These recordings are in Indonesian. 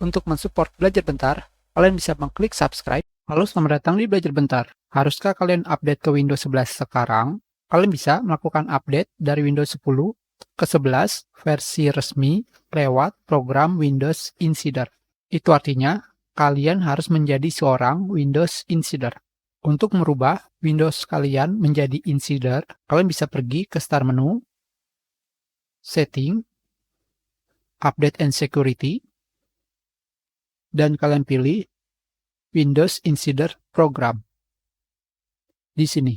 Untuk mensupport Belajar Bentar, kalian bisa mengklik subscribe. Halo, selamat datang di Belajar Bentar. Haruskah kalian update ke Windows 11 sekarang? Kalian bisa melakukan update dari Windows 10 ke 11 versi resmi lewat program Windows Insider. Itu artinya, kalian harus menjadi seorang Windows Insider. Untuk merubah Windows kalian menjadi Insider, kalian bisa pergi ke Start menu, Setting, Update and Security, dan kalian pilih Windows Insider Program. Di sini.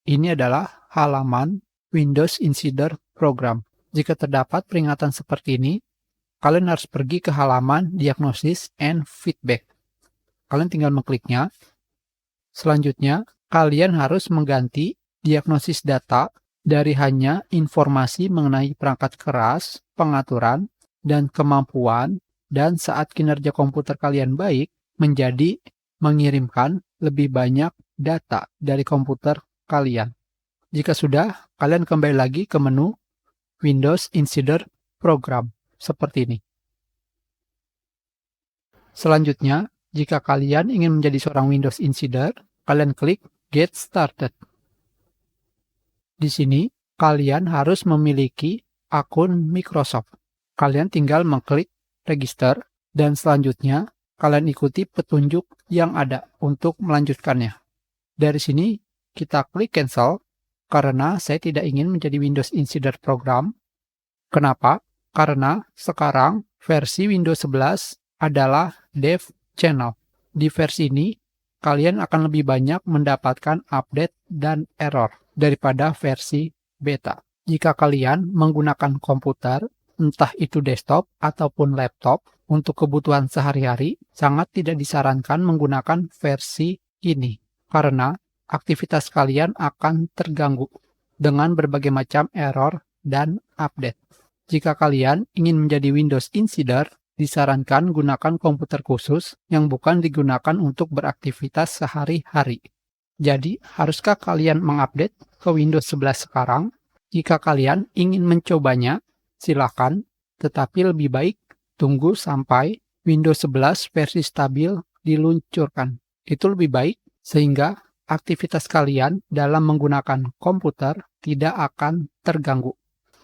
Ini adalah halaman Windows Insider Program. Jika terdapat peringatan seperti ini, kalian harus pergi ke halaman Diagnosis and Feedback. Kalian tinggal mengkliknya. Selanjutnya, kalian harus mengganti diagnosis data dari hanya informasi mengenai perangkat keras, pengaturan, dan kemampuan, dan saat kinerja komputer kalian baik, menjadi mengirimkan lebih banyak data dari komputer kalian. Jika sudah, kalian kembali lagi ke menu Windows Insider Program, seperti ini. Selanjutnya, jika kalian ingin menjadi seorang Windows Insider, kalian klik Get Started. Di sini, kalian harus memiliki akun Microsoft. Kalian tinggal mengklik Register, dan selanjutnya, kalian ikuti petunjuk yang ada untuk melanjutkannya. Dari sini, kita klik Cancel, karena saya tidak ingin menjadi Windows Insider Program. Kenapa? Karena sekarang versi Windows 11 adalah Dev Channel. Di versi ini, kalian akan lebih banyak mendapatkan update dan error daripada versi beta. Jika kalian menggunakan komputer, entah itu desktop ataupun laptop, untuk kebutuhan sehari-hari, sangat tidak disarankan menggunakan versi ini. Karena aktivitas kalian akan terganggu dengan berbagai macam error dan update. Jika kalian ingin menjadi Windows Insider, disarankan gunakan komputer khusus yang bukan digunakan untuk beraktivitas sehari-hari. Jadi, haruskah kalian mengupdate ke Windows 11 sekarang? Jika kalian ingin mencobanya, silakan, tetapi lebih baik tunggu sampai Windows 11 versi stabil diluncurkan. Itu lebih baik sehingga aktivitas kalian dalam menggunakan komputer tidak akan terganggu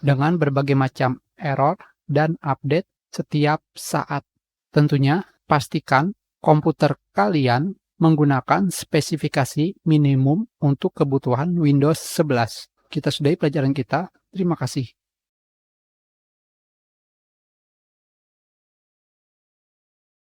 dengan berbagai macam error dan update setiap saat. Tentunya, pastikan komputer kalian menggunakan spesifikasi minimum untuk kebutuhan Windows 11. Kita sudahi pelajaran kita. Terima kasih.